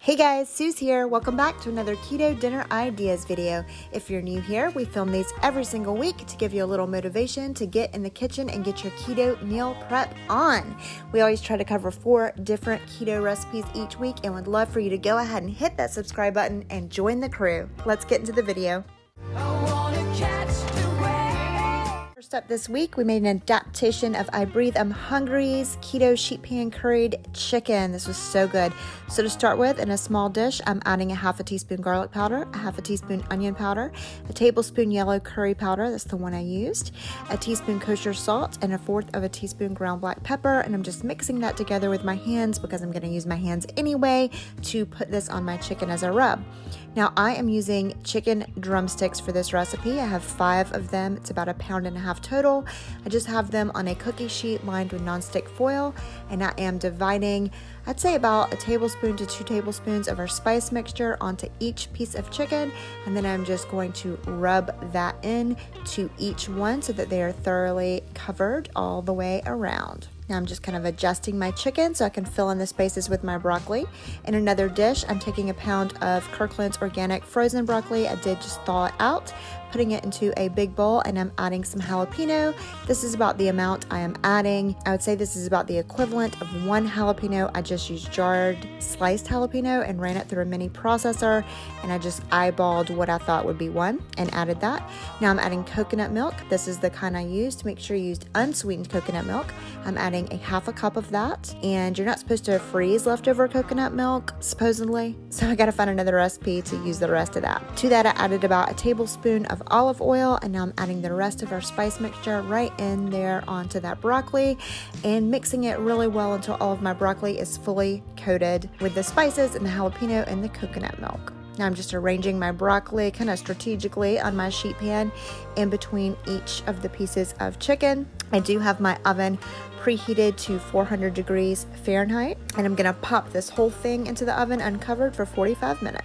Hey guys, Sue's here. Welcome back to another Keto Dinner Ideas video. If you're new here, we film these every single week to give you a little motivation to get in the kitchen and get your keto meal prep on. We always try to cover 4 different keto recipes each week and would love for you to go ahead and hit that subscribe button and join the crew. Let's get into the video. First up this week, we made an adaptation of I Breathe I'm Hungry's keto sheet pan curried chicken. This was so good. So to start with, in a small dish, I'm adding a half a teaspoon garlic powder, a half a teaspoon onion powder, a tablespoon yellow curry powder, that's the one I used, a teaspoon kosher salt, and a 1/4 of a teaspoon ground black pepper. And I'm just mixing that together with my hands because I'm going to use my hands anyway to put this on my chicken as a rub. Now I am using chicken drumsticks for this recipe. I have 5 of them. It's about 1.5 pounds total. I just have them on a cookie sheet lined with nonstick foil, and I am dividing, I'd say about 1 tablespoon to 2 tablespoons of our spice mixture onto each piece of chicken, and then I'm just going to rub that in to each one so that they are thoroughly covered all the way around. Now I'm just kind of adjusting my chicken so I can fill in the spaces with my broccoli. In another dish, I'm taking 1 pound of Kirkland's organic frozen broccoli. I did just thaw it out, putting it into a big bowl, and I'm adding some jalapeno. This is about the amount I am adding. I would say this is about the equivalent of 1 jalapeno. I just used jarred sliced jalapeno and ran it through a mini processor, and I just eyeballed what I thought would be 1 and added that. Now I'm adding coconut milk. This is the kind I used. Make sure you used unsweetened coconut milk. I'm adding a 1/2 cup of that, and you're not supposed to freeze leftover coconut milk, supposedly, so I gotta find another recipe to use the rest of that. To that I added about 1 tablespoon of olive oil, and now I'm adding the rest of our spice mixture right in there onto that broccoli and mixing it really well until all of my broccoli is fully coated with the spices and the jalapeno and the coconut milk. Now I'm just arranging my broccoli kind of strategically on my sheet pan in between each of the pieces of chicken. I do have my oven preheated to 400 degrees Fahrenheit, and I'm gonna pop this whole thing into the oven uncovered for 45 minutes.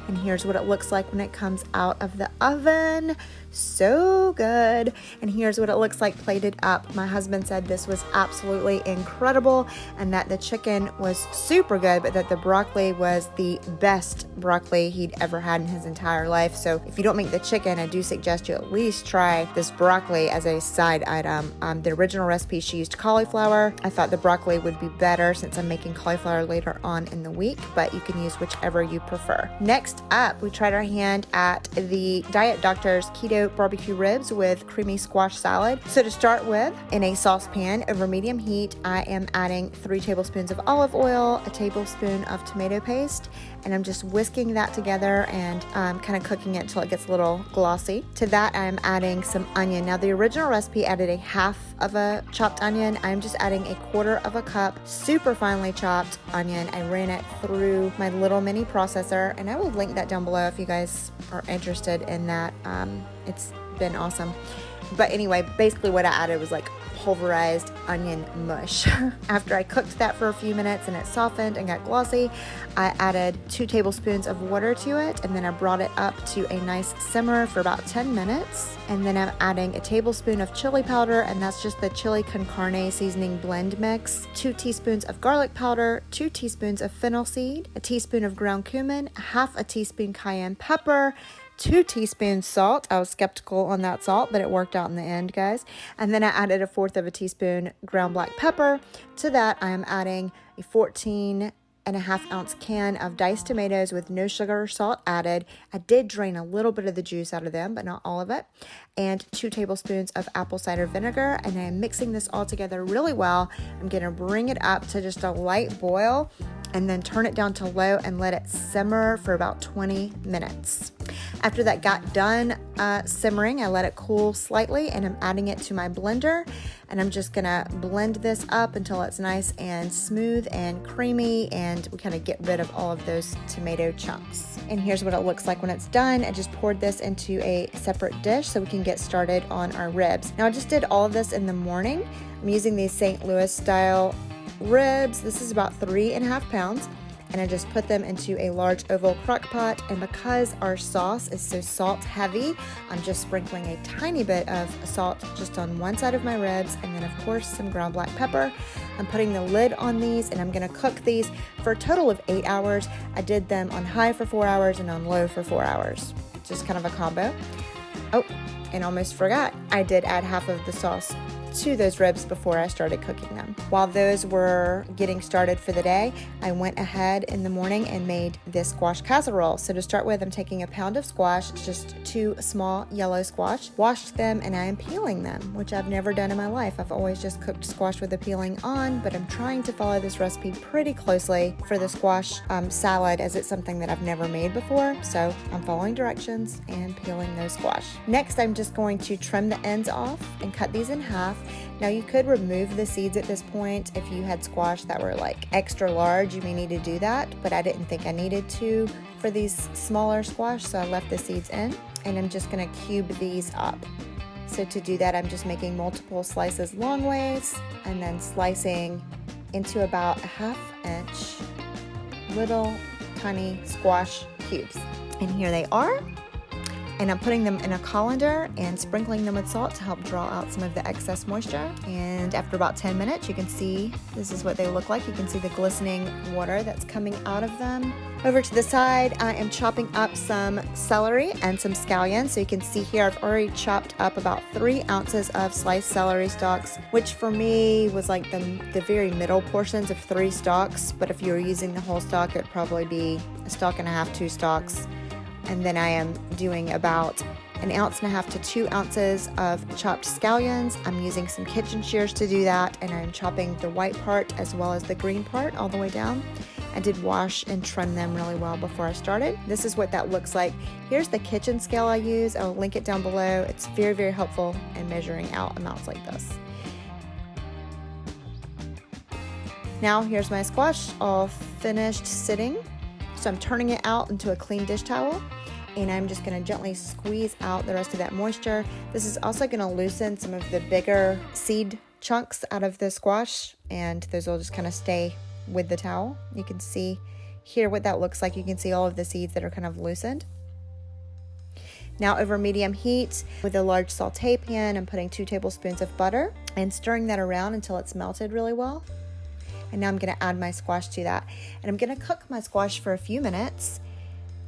And here's what it looks like when it comes out of the oven. So good. And here's what it looks like plated up. My husband said this was absolutely incredible and that the chicken was super good, but that the broccoli was the best broccoli he'd ever had in his entire life. So if you don't make the chicken, I do suggest you at least try this broccoli as a side item. The original recipe, she used cauliflower. I thought the broccoli would be better since I'm making cauliflower later on in the week, but you can use whichever you prefer. Next up, we tried our hand at the Diet Doctor's Keto barbecue ribs with creamy squash salad. So to start with, in a saucepan over medium heat, I am adding 3 tablespoons of olive oil, 1 tablespoon of tomato paste, and I'm just whisking that together and kind of cooking it until it gets a little glossy. To that, I'm adding some onion. Now the original recipe added 1/2 of a chopped onion. I'm just adding 1/4 cup super finely chopped onion. I ran it through my little mini processor, and I will link that down below if you guys are interested in that. It's been awesome. But anyway, basically what I added was like pulverized onion mush. After I cooked that for a few minutes and it softened and got glossy, I added 2 tablespoons of water to it, and then I brought it up to a nice simmer for about 10 minutes. And then I'm adding 1 tablespoon of chili powder, and that's just the chili con carne seasoning blend mix, 2 teaspoons of garlic powder, 2 teaspoons of fennel seed, 1 teaspoon of ground cumin, 1/2 teaspoon cayenne pepper, 2 teaspoons salt. I was skeptical on that salt, but it worked out in the end, guys. And then I added 1/4 teaspoon ground black pepper. To that, I am adding a 14.5 ounce can of diced tomatoes with no sugar or salt added. I did drain a little bit of the juice out of them, but not all of it. And 2 tablespoons of apple cider vinegar. And I am mixing this all together really well. I'm gonna bring it up to just a light boil and then turn it down to low and let it simmer for about 20 minutes. After that got done simmering, I let it cool slightly, and I'm adding it to my blender, and I'm just gonna blend this up until it's nice and smooth and creamy, and we kind of get rid of all of those tomato chunks. And here's what it looks like when it's done. I just poured this into a separate dish so we can get started on our ribs. Now I just did all of this in the morning. I'm using these St. Louis style ribs. This is about 3.5 pounds. And I just put them into a large oval crock pot, and because our sauce is so salt heavy, I'm just sprinkling a tiny bit of salt just on one side of my ribs, and then of course some ground black pepper. I'm putting the lid on these and I'm gonna cook these for a total of 8 hours. I did them on high for 4 hours and on low for 4 hours. Just kind of a combo. Oh, and almost forgot, I did add half of the sauce to those ribs before I started cooking them. While those were getting started for the day, I went ahead in the morning and made this squash casserole. So to start with, I'm taking a pound of squash, just 2 small yellow squash, washed them, and I am peeling them, which I've never done in my life. I've always just cooked squash with the peeling on, but I'm trying to follow this recipe pretty closely for the squash salad, as it's something that I've never made before. So I'm following directions and peeling those squash. Next, I'm just going to trim the ends off and cut these in half. Now you could remove the seeds at this point. If you had squash that were like extra large, you may need to do that, but I didn't think I needed to for these smaller squash, so I left the seeds in, and I'm just gonna cube these up. So to do that, I'm just making multiple slices long ways and then slicing into about a 1/2 inch little tiny squash cubes. And here they are. And I'm putting them in a colander and sprinkling them with salt to help draw out some of the excess moisture. And after about 10 minutes, you can see this is what they look like. You can see the glistening water that's coming out of them. Over to the side, I am chopping up some celery and some scallions. So you can see here, I've already chopped up about 3 ounces of sliced celery stalks, which for me was like the very middle portions of 3 stalks. But if you were using the whole stalk, it'd probably be 1.5 stalks, 2 stalks. And then I am doing about 1.5 ounces to 2 ounces of chopped scallions. I'm using some kitchen shears to do that, and I'm chopping the white part as well as the green part all the way down. I did wash and trim them really well before I started. This is what that looks like. Here's the kitchen scale I use. I'll link it down below. It's very, very helpful in measuring out amounts like this. Now here's my squash all finished sitting. So I'm turning it out into a clean dish towel, and I'm just going to gently squeeze out the rest of that moisture. This is also going to loosen some of the bigger seed chunks out of the squash, and those will just kind of stay with the towel. You can see here what that looks like. You can see all of the seeds that are kind of loosened. Now over medium heat with a large saute pan, I'm putting 2 tablespoons of butter and stirring that around until it's melted really well. And now I'm going to add my squash to that. And I'm going to cook my squash for a few minutes.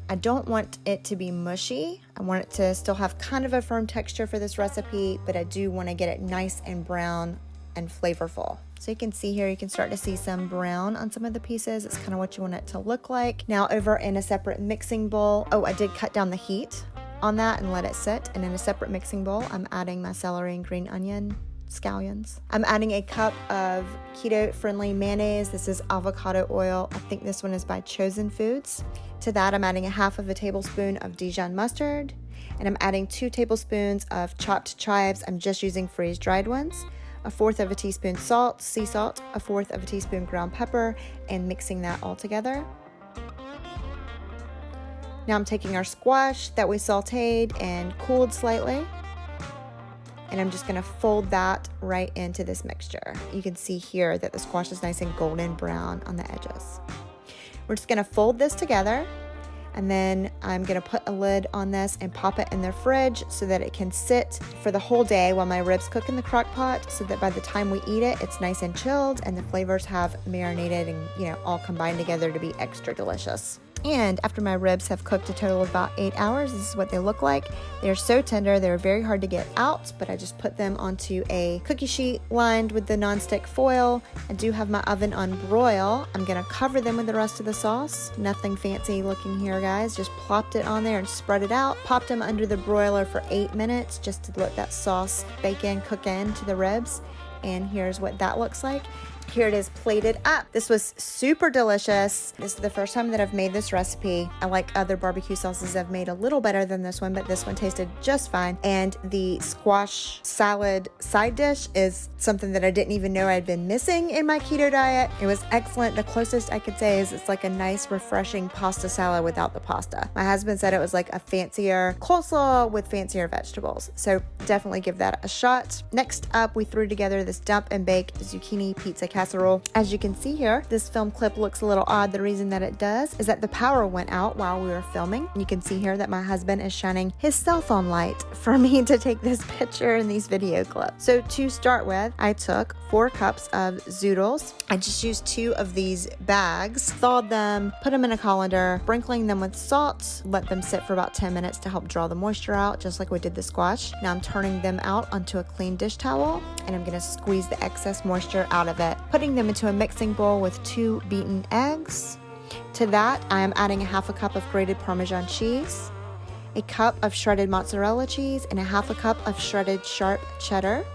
I don't want it to be mushy. I want it to still have kind of a firm texture for this recipe, but I do want to get it nice and brown and flavorful. So you can see here, you can start to see some brown on some of the pieces. It's kind of what you want it to look like. Now over in a separate mixing bowl, I did cut down the heat on that and let it sit. And in a separate mixing bowl, I'm adding my celery and green onion scallions. I'm adding a cup of keto-friendly mayonnaise. This is avocado oil. I think this one is by Chosen Foods. To that, I'm adding 1/2 tablespoon of Dijon mustard, and I'm adding 2 tablespoons of chopped chives. I'm just using freeze-dried ones. 1/4 teaspoon salt, sea salt, 1/4 teaspoon ground pepper, and mixing that all together. Now I'm taking our squash that we sauteed and cooled slightly, and I'm just going to fold that right into this mixture. You can see here that the squash is nice and golden brown on the edges. We're just going to fold this together, and then I'm going to put a lid on this and pop it in the fridge so that it can sit for the whole day while my ribs cook in the crock pot, so that by the time we eat it, it's nice and chilled and the flavors have marinated and, all combined together to be extra delicious. And after my ribs have cooked a total of about 8 hours, this is what they look like. They're so tender, they're very hard to get out, but I just put them onto a cookie sheet lined with the nonstick foil. I do have my oven on broil. I'm gonna cover them with the rest of the sauce. Nothing fancy looking here, guys. Just plopped it on there and spread it out. Popped them under the broiler for 8 minutes just to let that sauce bake in, cook into the ribs. And here's what that looks like. Here it is plated up. This was super delicious. This is the first time that I've made this recipe. I like other barbecue sauces I've made a little better than this one, but this one tasted just fine. And the squash salad side dish is something that I didn't even know I'd been missing in my keto diet. It was excellent. The closest I could say is it's like a nice, refreshing pasta salad without the pasta. My husband said it was like a fancier coleslaw with fancier vegetables. So definitely give that a shot. Next up, we threw together this dump and bake zucchini pizza casserole. As you can see here, this film clip looks a little odd. The reason that it does is that the power went out while we were filming. You can see here that my husband is shining his cell phone light for me to take this picture and these video clips. So to start with, I took 4 cups of zoodles. I just used 2 of these bags, thawed them, put them in a colander, sprinkling them with salt, let them sit for about 10 minutes to help draw the moisture out, just like we did the squash. Now I'm turning them out onto a clean dish towel, and I'm gonna squeeze the excess moisture out of it, putting them into a mixing bowl with 2 beaten eggs. To that, I am adding a half a cup of grated Parmesan cheese, a cup of shredded mozzarella cheese, and a half a cup of shredded sharp cheddar.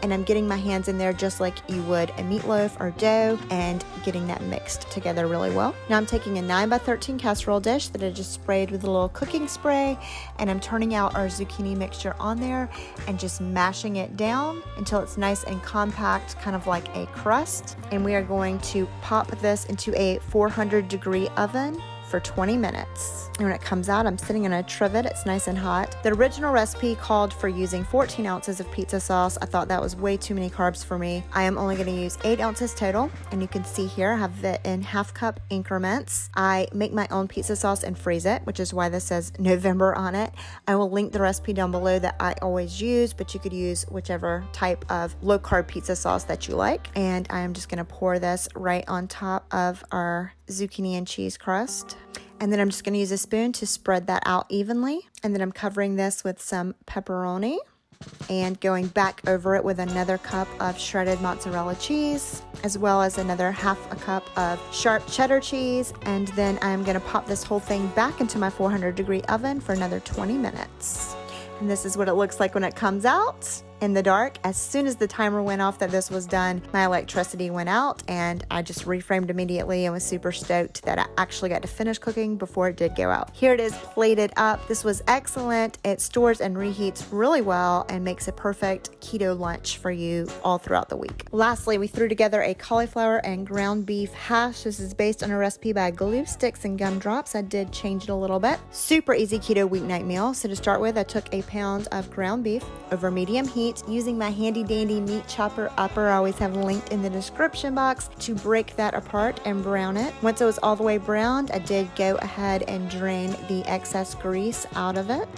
And I'm getting my hands in there just like you would a meatloaf or dough and getting that mixed together really well. Now I'm taking a 9x13 casserole dish that I just sprayed with a little cooking spray, and I'm turning out our zucchini mixture on there and just mashing it down until it's nice and compact, kind of like a crust. And we are going to pop this into a 400-degree oven for 20 minutes. And when it comes out, I'm sitting in a trivet. It's nice and hot. The original recipe called for using 14 ounces of pizza sauce. I thought that was way too many carbs for me. I am only going to use 8 ounces total. And you can see here, I have it in half-cup increments. I make my own pizza sauce and freeze it, which is why this says November on it. I will link the recipe down below that I always use, but you could use whichever type of low-carb pizza sauce that you like. And I am just going to pour this right on top of our zucchini and cheese crust. And then I'm just going to use a spoon to spread that out evenly. And then I'm covering this with some pepperoni and going back over it with another cup of shredded mozzarella cheese, as well as another half a cup of sharp cheddar cheese. And then I'm going to pop this whole thing back into my 400-degree oven for another 20 minutes. And this is what it looks like when it comes out in the dark. As soon as the timer went off that this was done, my electricity went out, and I just reframed immediately and was super stoked that I actually got to finish cooking before it did go out. Here it is plated up. This was excellent. It stores and reheats really well and makes a perfect keto lunch for you all throughout the week. Lastly, we threw together a cauliflower and ground beef hash. This is based on a recipe by Glue Sticks and Gumdrops. I did change it a little bit. Super easy keto weeknight meal. So to start with, I took a pound of ground beef over medium heat using my handy dandy meat chopper upper. I always have linked in the description box to break that apart and brown it. Once it was all the way browned, I did go ahead and drain the excess grease out of it.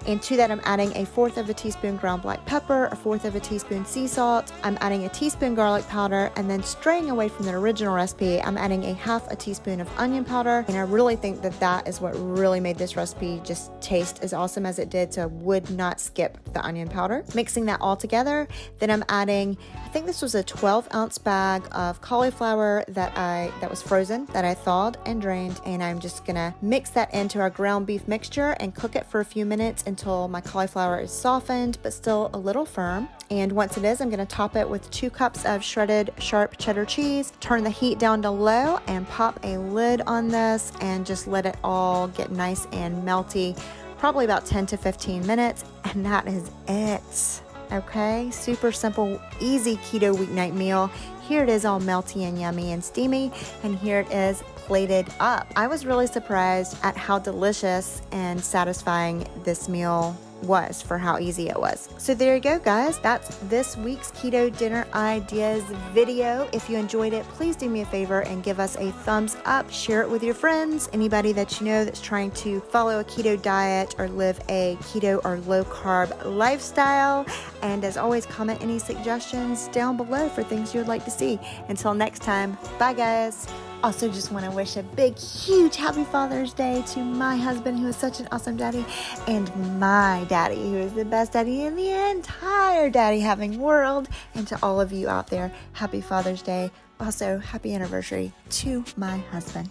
And to that, I'm adding a 1/4 of a teaspoon ground black pepper, a 1/4 of a teaspoon sea salt. I'm adding a teaspoon garlic powder, and then straying away from the original recipe, I'm adding a 1/2 teaspoon of onion powder. And I really think that that is what really made this recipe just taste as awesome as it did, so I would not skip the onion powder. Mixing that all together, then I'm adding, I think this was a 12-ounce bag of cauliflower that was frozen, that I thawed and drained, and I'm just gonna mix that into our ground beef mixture and cook it for a few minutes until my cauliflower is softened but still a little firm. And once it is, I'm going to top it with 2 cups of shredded sharp cheddar cheese, turn the heat down to low, and pop a lid on this and just let it all get nice and melty, probably about 10 to 15 minutes, and that is it. Okay, super simple, easy keto weeknight meal. Here it is all melty and yummy and steamy, and here it is plated up. I was really surprised at how delicious and satisfying this meal was for how easy it was. So there you go, guys. That's this week's Keto Dinner Ideas video. If you enjoyed it, please do me a favor and give us a thumbs up. Share it with your friends, anybody that you know that's trying to follow a keto diet or live a keto or low carb lifestyle. And as always, comment any suggestions down below for things you would like to see. Until next time, bye guys. Also, just want to wish a big, huge happy Father's Day to my husband, who is such an awesome daddy, and my daddy, who is the best daddy in the entire daddy-having world. And to all of you out there, happy Father's Day. Also, happy anniversary to my husband.